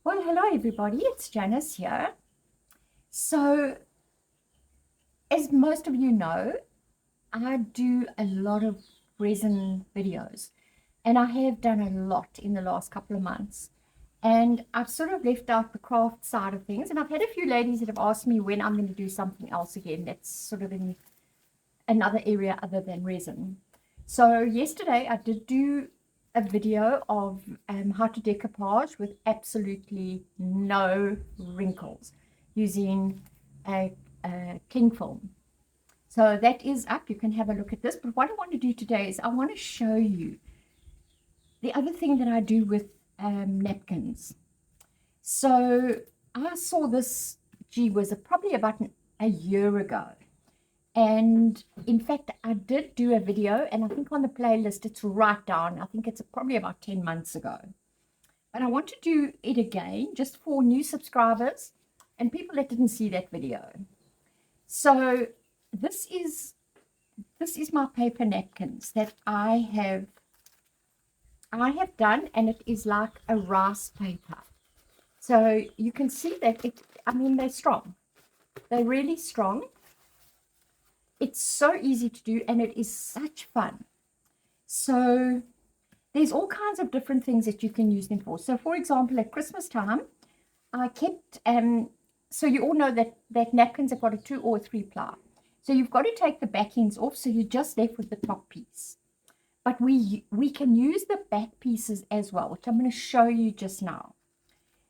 Well, hello everybody, it's Janice here. So, as most of you know, I do a lot of resin videos, and I have done a lot in the last couple of months. And I've sort of left out the craft side of things, and I've had a few ladies that have asked me when I'm going to do something else again that's sort of in another area other than resin. So, yesterday I did do a video of how to decoupage with absolutely no wrinkles using a king film. So that is up. You can have a look at this. But what I want to do today is I want to show you the other thing that I do with napkins. So I saw this, gee, was it probably about a year ago. And in fact, I did do a video, and I think on the playlist it's right down. I think it's probably about 10 months ago. But I want to do it again just for new subscribers and people that didn't see that video. So this is my paper napkins that I have done, and it is like a rice paper. So you can see that they're strong. They're really strong. It's so easy to do, and it is such fun. So there's all kinds of different things that you can use them for. So for example, at Christmas time, I kept, so you all know that napkins have got a 2 or 3 ply. So you've got to take the back ends off, so you're just left with the top piece. But we can use the back pieces as well, which I'm going to show you just now.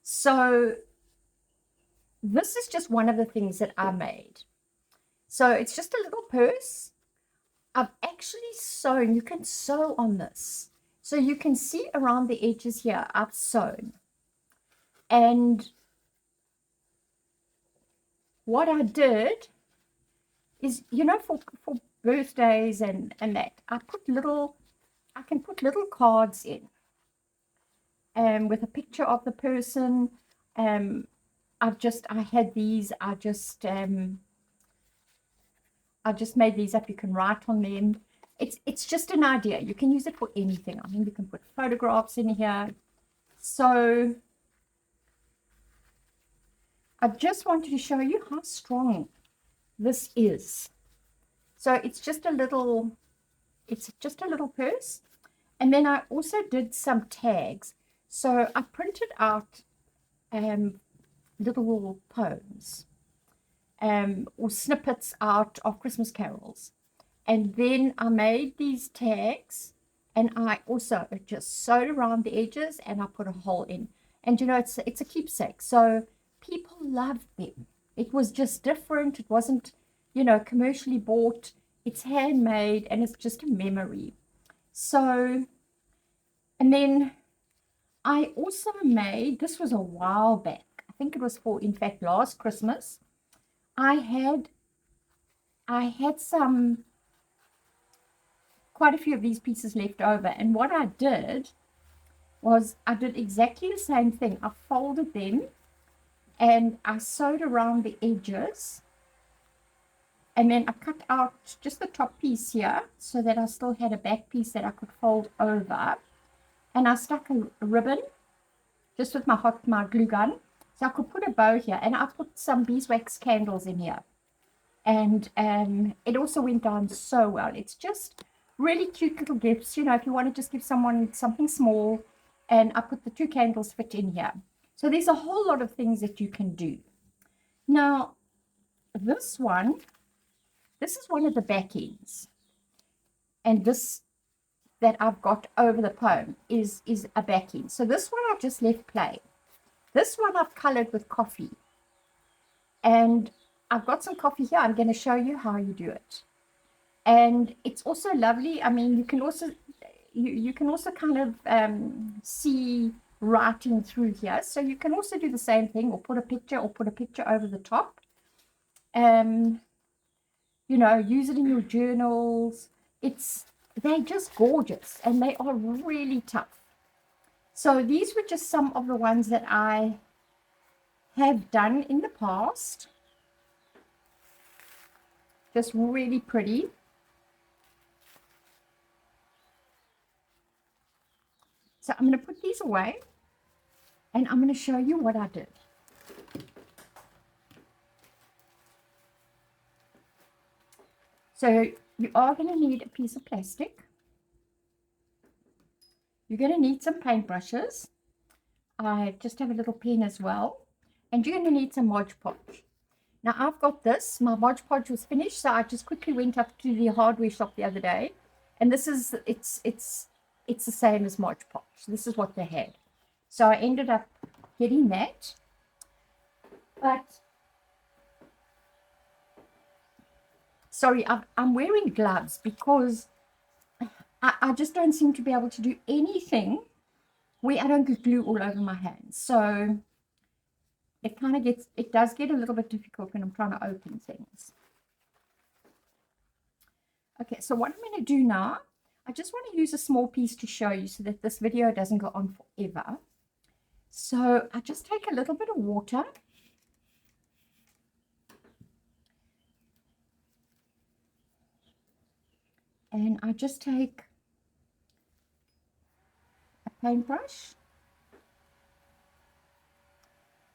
So this is just one of the things that I made. So it's just a little purse. I've actually sewn, you can sew on this. So you can see around the edges here, I've sewn. And what I did is, for birthdays and that, I can put little cards in with a picture of the person. I had these, I just made these up. You can write on them. It's just an idea. You can use it for anything. I mean, you can put photographs in here. So I just wanted to show you how strong this is. So it's just a little purse. And then I also did some tags. So I printed out little poems or snippets out of Christmas carols. And then I made these tags, and I also just sewed around the edges, and I put a hole in. And it's a keepsake. So people loved them. It was just different. It wasn't, commercially bought. It's handmade, and it's just a memory. So, and then I also made, this was a while back, I think it was for, in fact, last Christmas. I had quite a few of these pieces left over, and what I did was I did exactly the same thing. I folded them, and I sewed around the edges, and then I cut out just the top piece here so that I still had a back piece that I could fold over. And I stuck a ribbon just with my glue gun, so I could put a bow here, and I put some beeswax candles in here. And it also went down so well. It's just really cute little gifts, if you want to just give someone something small. And I put the 2 candles fit in here. So there's a whole lot of things that you can do. Now, this is one of the back ends. And this that I've got over the poem is a back end. So this one I've just left plain. This one I've colored with coffee. And I've got some coffee here. I'm going to show you how you do it. And it's also lovely. I mean, you can also kind of see writing through here. So you can also do the same thing, or put a picture over the top. Use it in your journals. They're just gorgeous, and they are really tough. So these were just some of the ones that I have done in the past. Just really pretty. So I'm going to put these away. And I'm going to show you what I did. So you are going to need a piece of plastic. You're going to need some paintbrushes. I just have a little pen as well. And you're going to need some Mod Podge. Now I've got this. My Mod Podge was finished, so I just quickly went up to the hardware shop the other day. And this is, it's the same as Mod Podge. This is what they had. So I ended up getting that. But sorry, I'm wearing gloves because I just don't seem to be able to do anything where I don't get glue all over my hands. So it does get a little bit difficult when I'm trying to open things. Okay, so what I'm going to do now, I just want to use a small piece to show you so that this video doesn't go on forever. So I just take a little bit of water. And I just take a paintbrush.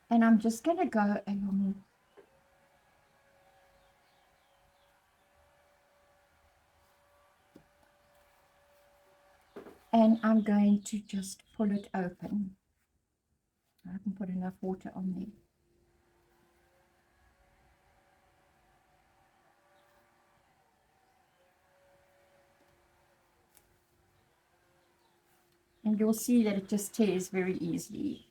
And I'm just going to go along. And I'm going to just pull it open. I haven't put enough water on there. And you'll see that it just tears very easily.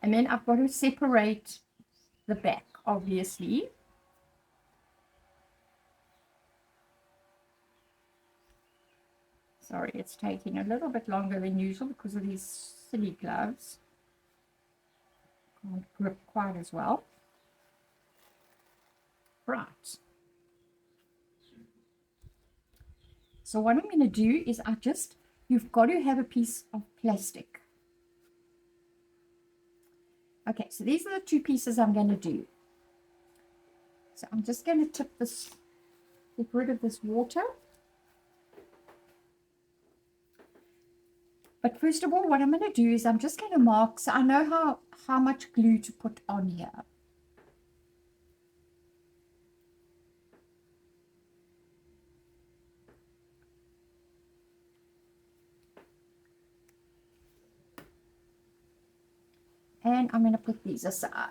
And then I've got to separate the back, obviously. Sorry, it's taking a little bit longer than usual because of these silly gloves. Can't grip quite as well. Right. So what I'm going to do is you've got to have a piece of plastic. Okay, so these are the two pieces I'm going to do. So I'm just going to get rid of this water. But first of all, what I'm going to do is I'm just going to mark, so I know how much glue to put on here. And I'm going to put these aside.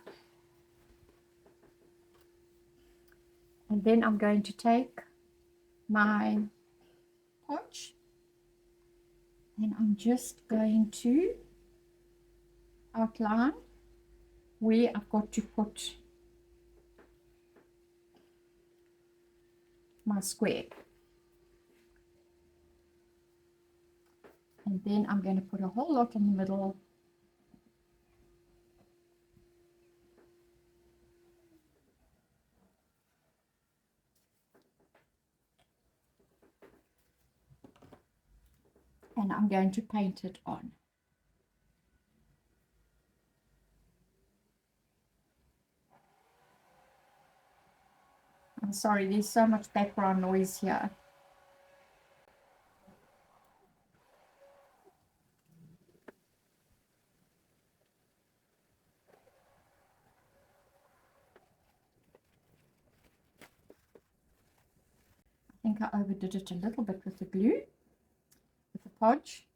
And then I'm going to take my podge. And I'm just going to outline where I've got to put my square. And then I'm going to put a whole lot in the middle. And I'm going to paint it on. I'm sorry, there's so much background noise here. I think I overdid it a little bit with the glue, with the podge.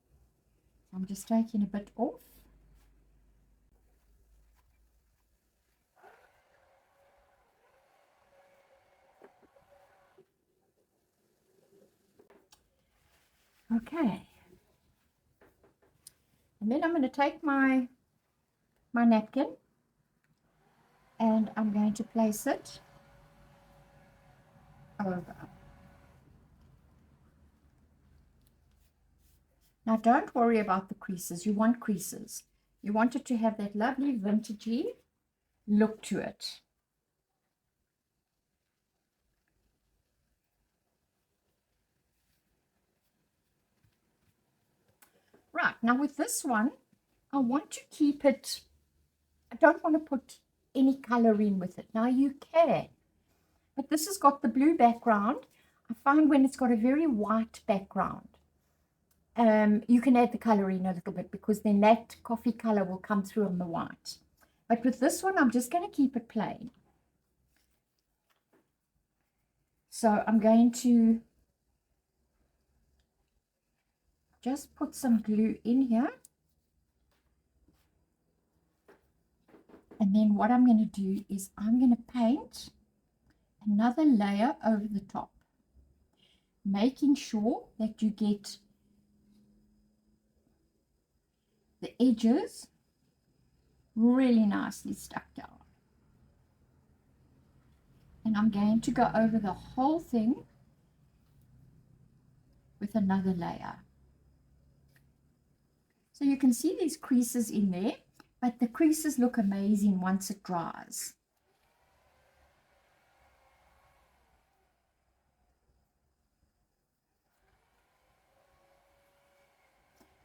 I'm just taking a bit off. Okay. And then I'm going to take my napkin and I'm going to place it over. Now don't worry about the creases. You want creases. You want it to have that lovely vintagey look to it. Right, now with this one, I want to keep it, I don't want to put any color in with it. Now you can, but this has got the blue background. I find when it's got a very white background, you can add the color in a little bit, because then that coffee color will come through on the white. But with this one, I'm just going to keep it plain. So I'm going to just put some glue in here. And then what I'm going to do is I'm going to paint another layer over the top, making sure that you get the edges really nicely stuck down. And I'm going to go over the whole thing with another layer. So you can see these creases in there, but the creases look amazing once it dries.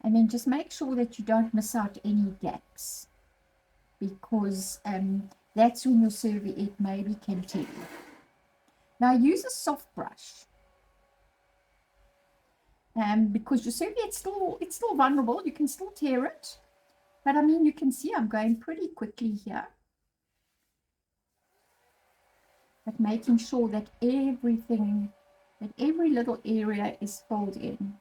And then just make sure that you don't miss out any gaps, because that's when your serviette maybe can tell you. Now use a soft brush, because your serviette it's still vulnerable. You can still tear it, but I mean, you can see I'm going pretty quickly here, but making sure that everything, that every little area is filled in.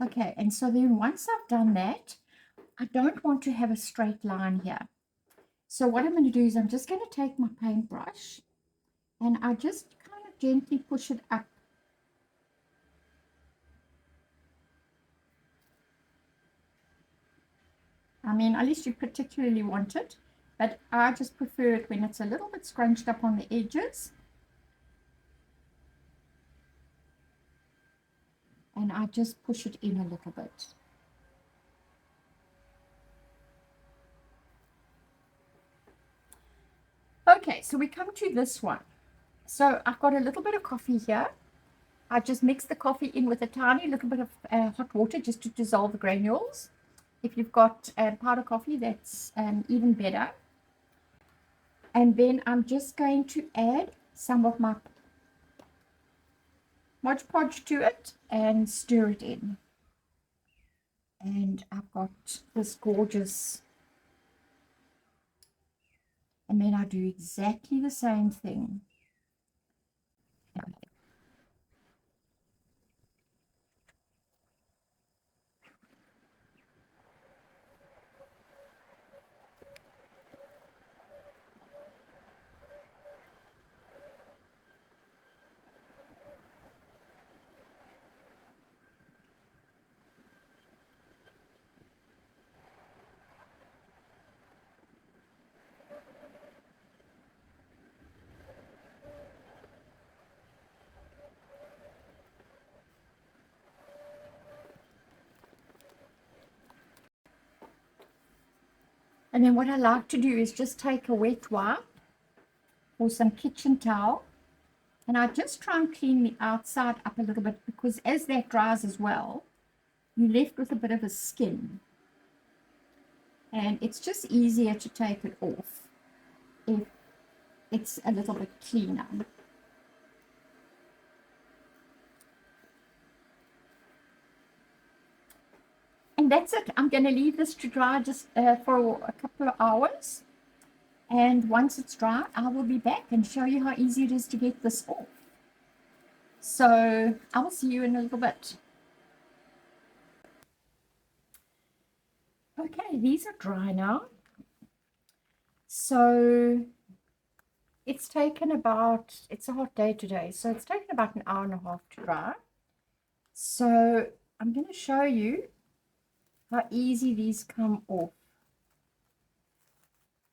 Okay, and so then once I've done that, I don't want to have a straight line here. So what I'm going to do is I'm just going to take my paintbrush and I just kind of gently push it up. I mean, unless you particularly want it, but I just prefer it when it's a little bit scrunched up on the edges. And I just push it in a little bit. Okay, so we come to this one. So I've got a little bit of coffee here. I just mix the coffee in with a tiny little bit of hot water just to dissolve the granules. If you've got powder coffee, that's even better. And then I'm just going to add some of my Mod Podge to it and stir it in. And I've got this gorgeous, and then I do exactly the same thing. And then what I like to do is just take a wet wipe or some kitchen towel, and I just try and clean the outside up a little bit, because as that dries as well, you're left with a bit of a skin. And it's just easier to take it off if it's a little bit cleaner. And that's it. I'm going to leave this to dry just for a couple of hours. And once it's dry, I will be back and show you how easy it is to get this off. So I will see you in a little bit. Okay, these are dry now. So it's taken about, it's a hot day today, so it's taken about an hour and a half to dry. So I'm going to show you how easy these come off.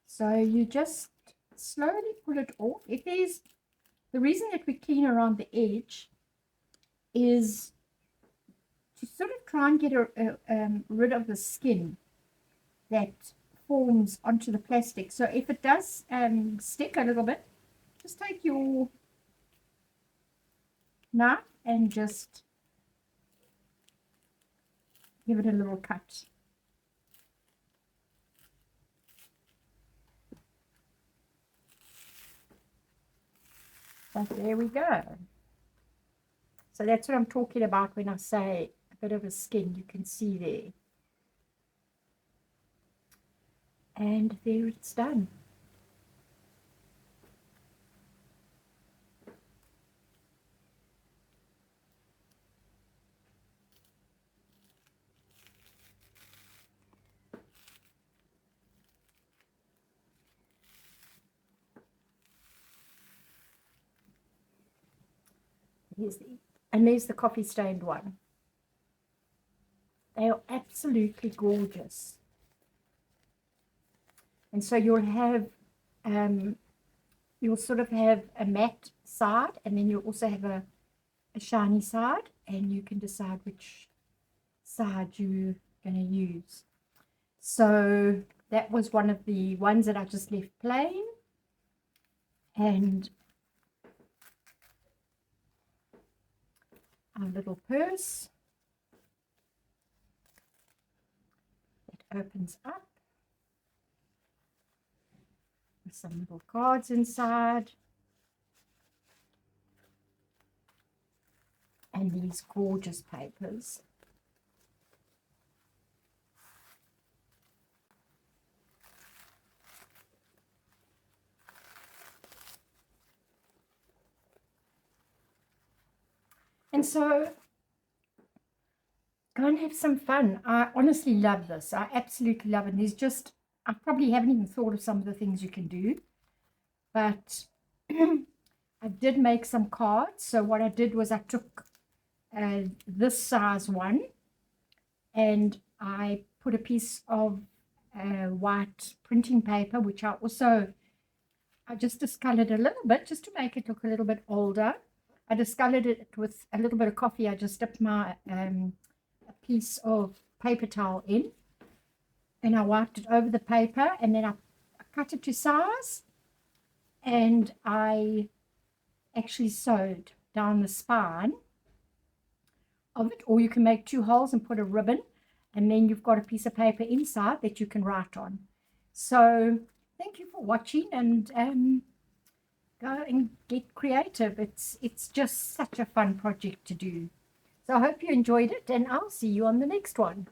So you just slowly pull it off. If there's, the reason that we clean around the edge is to sort of try and get rid of the skin that forms onto the plastic. So if it does stick a little bit, just take your knife and just give it a little cut. But there we go. So that's what I'm talking about when I say a bit of a skin, you can see there. And there it's done. And there's the coffee stained one. They are absolutely gorgeous. And so you'll have, you'll sort of have a matte side, and then you'll also have a shiny side, and you can decide which side you're going to use. So that was one of the ones that I just left plain. And our little purse, it opens up with some little cards inside, and these gorgeous papers. And so go and have some fun. I honestly love this. I absolutely love it. There's just, I probably haven't even thought of some of the things you can do, but I did make some cards. So what I did was I took this size one, and I put a piece of white printing paper, which I just discolored a little bit just to make it look a little bit older. I discolored it with a little bit of coffee. I just dipped my a piece of paper towel in, and I wiped it over the paper, and then I cut it to size, and I actually sewed down the spine of it, or you can make 2 holes and put a ribbon, and then you've got a piece of paper inside that you can write on. So thank you for watching, and go and get creative. It's just such a fun project to do. So I hope you enjoyed it, and I'll see you on the next one.